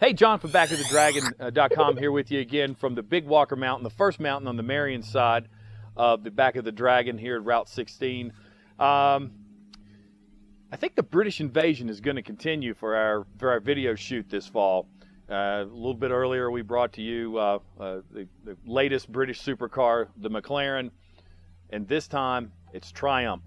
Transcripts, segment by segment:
Hey, John from BackOfTheDragon.com here with you again from the Big Walker Mountain, the first mountain on the Marion side of the Back of the Dragon here at Route 16. I think the British invasion is going to continue for our video shoot this fall. A little bit earlier, we brought to you the latest British supercar, the McLaren, and this time it's Triumph.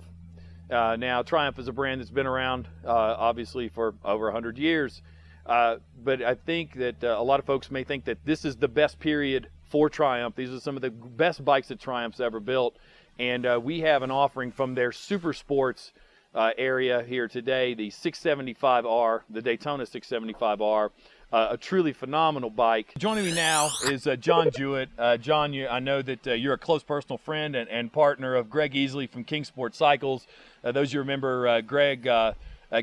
Now, Triumph is a brand that's been around, obviously, for over 100 years. But I think that a lot of folks may think that this is the best period for Triumph. These are some of the best bikes that Triumph's ever built. And we have an offering from their super sports area here today, the 675R, the Daytona 675R, a truly phenomenal bike. Joining me now is John Jewett. John, I know that you're a close personal friend and partner of Greg Easley from Kingsport Cycles. Those you remember, Greg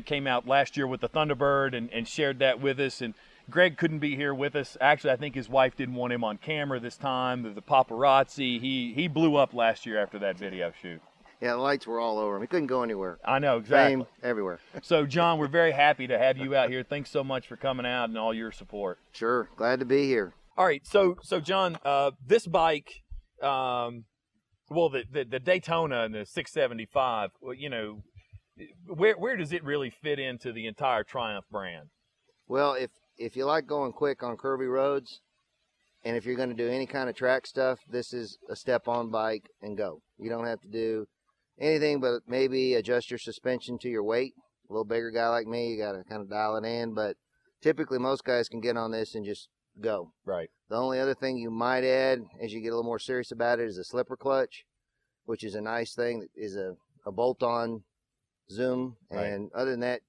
came out last year with the Thunderbird and shared that with us. And Greg couldn't be here with us. Actually, I think his wife didn't want him on camera this time. The paparazzi, he blew up last year after that video shoot. Yeah, the lights were all over him. He couldn't go anywhere. I know, exactly. Fame everywhere. So, John, we're very happy to have you out here. Thanks so much for coming out and all your support. Sure, glad to be here. All right, so John, this bike, well, the Daytona and the 675, you know, where does it really fit into the entire Triumph brand? Well, if you like going quick on curvy roads, and if you're going to do any kind of track stuff, this is a step-on bike and go. You don't have to do anything but maybe adjust your suspension to your weight. A little bigger guy like me, you got to kind of dial it in, but typically most guys can get on this and just go. Right. The only other thing you might add as you get a little more serious about it is a slipper clutch, which is a nice thing. That is a bolt-on zoom, and other than that,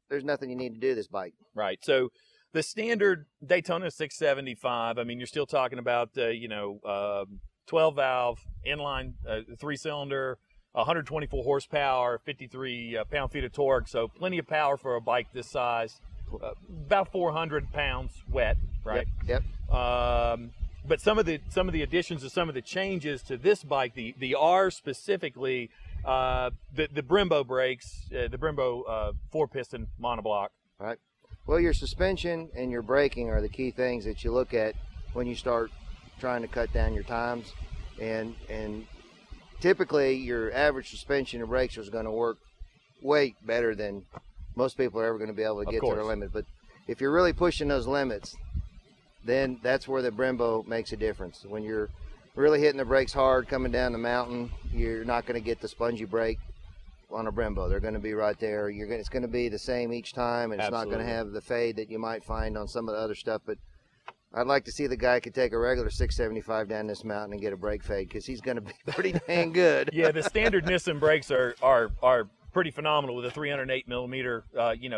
there's nothing you need to do this bike. Right. So the standard Daytona 675, I mean, you're still talking about 12 valve inline 3-cylinder, 124 horsepower, 53 pound-feet of torque, so plenty of power for a bike this size. About 400 pounds wet, right? Yep. But some of the additions to some of the changes to this bike, the R specifically, the Brembo brakes, the Brembo 4-piston monoblock. Right. Well, your suspension and your braking are the key things that you look at when you start trying to cut down your times. And typically, your average suspension and brakes is going to work way better than most people are ever going to be able to get to their limit. But if you're really pushing those limits, then that's where the Brembo makes a difference. When you're really hitting the brakes hard coming down the mountain, you're not going to get the spongy brake on a Brembo. They're going to be right there. It's going to be the same each time, and it's not going to have the fade that you might find on some of the other stuff. But I'd like to see the guy could take a regular 675 down this mountain and get a brake fade, because he's going to be pretty dang good. Yeah, the standard Nissan brakes are pretty phenomenal with a 308 millimeter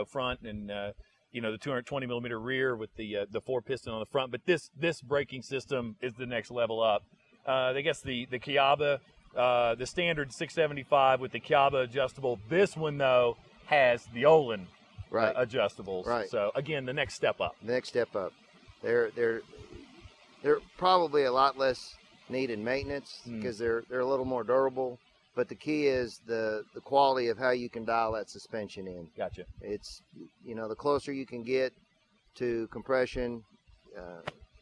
front and the 220 millimeter rear with the 4-piston on the front. But this braking system is the next level up. I guess the Kiaba, the standard 675 with the Kiaba adjustable. This one though has the Olin adjustables. Right. So again, the next step up. The next step up. They're probably a lot less needed maintenance because they're a little more durable. But the key is the quality of how you can dial that suspension in. Gotcha. It's, the closer you can get to compression,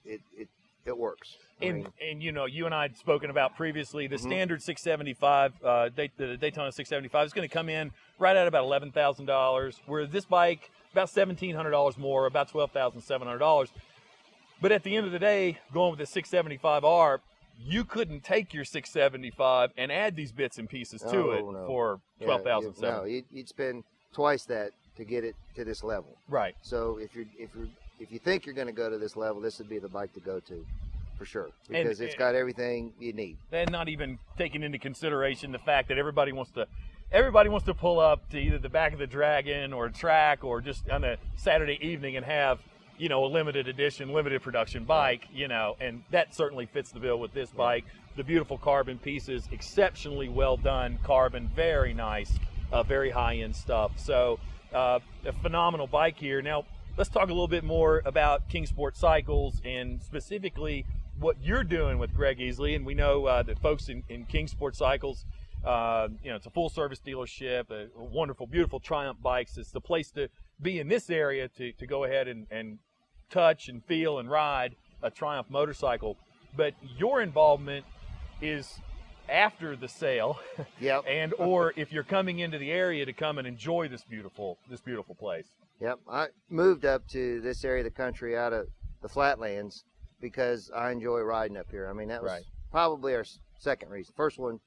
it works. And you and I had spoken about previously the standard 675, the Daytona 675 is going to come in right at about $11,000, where this bike about $1,700 more, about $12,700. But at the end of the day, going with the 675R, you couldn't take your 675 and add these bits and pieces to it for $12,700. No, you'd spend twice that to get it to this level. Right. So if you think you're going to go to this level, this would be the bike to go to, for sure, because it's got everything you need. And not even taking into consideration the fact that everybody wants to pull up to either the Back of the Dragon or a track or just on a Saturday evening and have a limited edition, limited production bike, and that certainly fits the bill with this bike. The beautiful carbon pieces, exceptionally well done carbon, very nice, very high-end stuff. So a phenomenal bike here. Now, let's talk a little bit more about Kingsport Cycles and specifically what you're doing with Greg Easley. And we know that folks in Kingsport Cycles, it's a full-service dealership, a wonderful, beautiful Triumph bikes. It's the place to be in this area to go ahead and touch and feel and ride a Triumph motorcycle. But your involvement is after the sale, Yep. and or if you're coming into the area to come and enjoy this beautiful place. Yep. I moved up to this area of the country out of the flatlands because I enjoy riding up here. I mean, that was Right. probably our second reason. First one,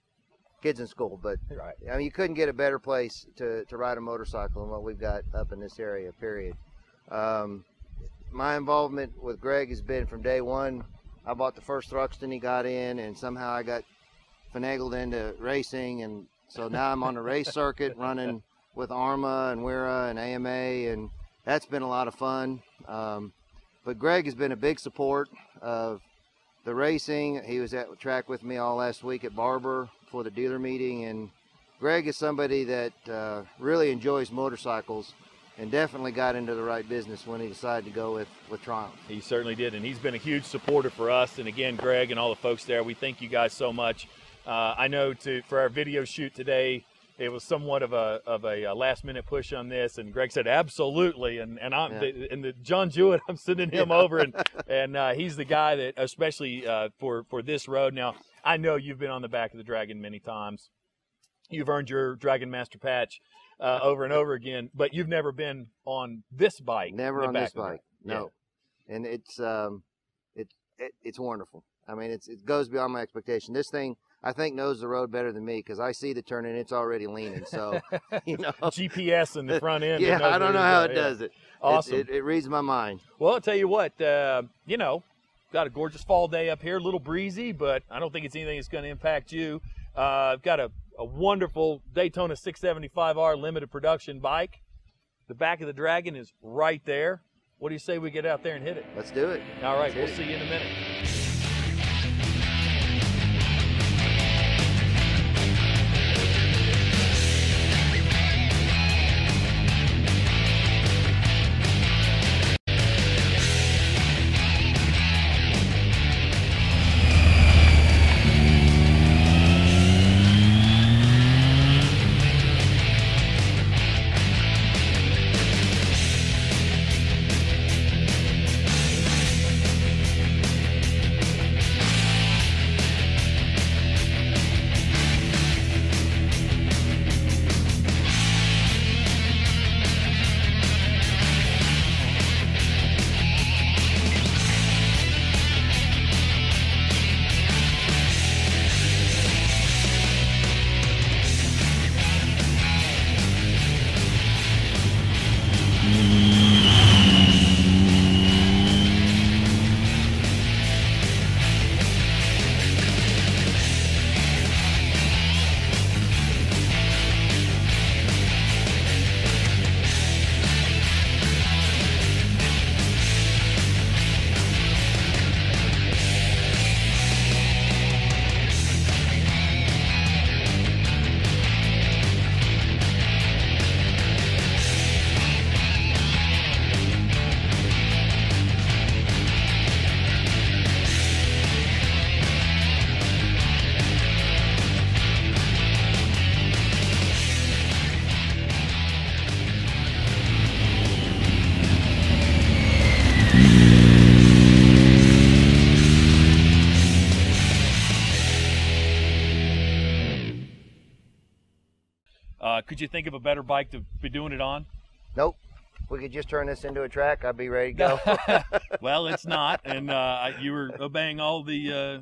kids in school, but Right. I mean, you couldn't get a better place to ride a motorcycle than what we've got up in this area, period. My involvement with Greg has been from day one. I bought the first Thruxton he got in, and somehow I got finagled into racing, and so now I'm on the race circuit running with ARMA and WERA and AMA, and that's been a lot of fun. But Greg has been a big support of the racing. He was at the track with me all last week at Barber for the dealer meeting, and Greg is somebody that really enjoys motorcycles and definitely got into the right business when he decided to go with Triumph. He certainly did, and he's been a huge supporter for us. And again, Greg and all the folks there, we thank you guys so much. I know for our video shoot today, it was somewhat of a last-minute push on this, and Greg said absolutely, and the John Jewett, I'm sending him over, and he's the guy that, especially for this road. Now, I know you've been on the back of the Dragon many times. You've earned your Dragon Master patch over and over again, but you've never been on this bike. Never on this bike, no. Yeah. And it's wonderful. I mean, it goes beyond my expectation. This thing, I think, knows the road better than me because I see the turn and it's already leaning. So, you know, GPS in the front end. Yeah, I don't know how it does it. Awesome. It reads my mind. Well, I'll tell you what, you know, got a gorgeous fall day up here, a little breezy, but I don't think it's anything that's going to impact you. I've got a wonderful Daytona 675R limited production bike. The back of the Dragon is right there. What do you say we get out there and hit it? Let's do it. All right, we'll see you in a minute. Could you think of a better bike to be doing it on? Nope. If we could just turn this into a track, I'd be ready to go. Well, it's not, and you were obeying all the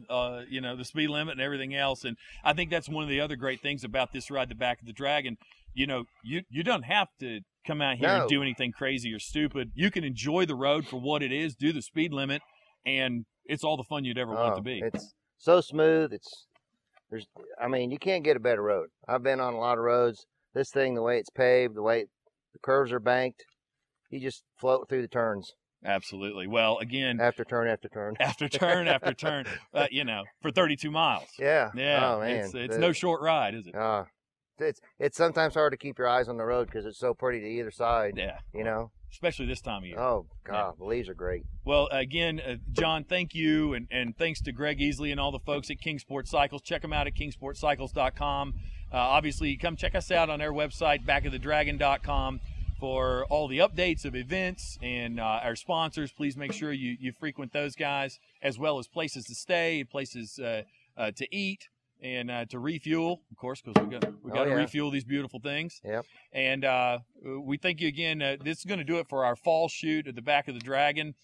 you know, the speed limit and everything else. And I think that's one of the other great things about this ride, the back of the Dragon. You know, you don't have to come out here and do anything crazy or stupid. You can enjoy the road for what it is, do the speed limit, and it's all the fun you'd ever want to be. It's so smooth. I mean, you can't get a better road. I've been on a lot of roads. This thing, the way it's paved, the way the curves are banked, you just float through the turns. Absolutely. Well, again, after turn after turn after turn after turn, you know, for 32 miles. Yeah. Yeah. Oh, man. It's no short ride, is it? It's sometimes hard to keep your eyes on the road because it's so pretty to either side. Yeah. You know. Especially this time of year. Oh, God, the leaves are great. Well, again, John, thank you, and thanks to Greg Easley and all the folks at Kingsport Cycles. Check them out at kingsportcycles.com. Obviously, come check us out on our website, backofthedragon.com, for all the updates of events and our sponsors. Please make sure you frequent those guys, as well as places to stay, places to eat, and to refuel, of course, because we got to refuel these beautiful things. Yep. And we thank you again. This is going to do it for our fall shoot at the Back of the Dragon.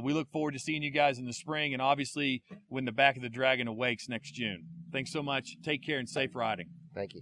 We look forward to seeing you guys in the spring, and obviously when the Back of the Dragon awakes next June. Thanks so much. Take care and safe riding. Thank you.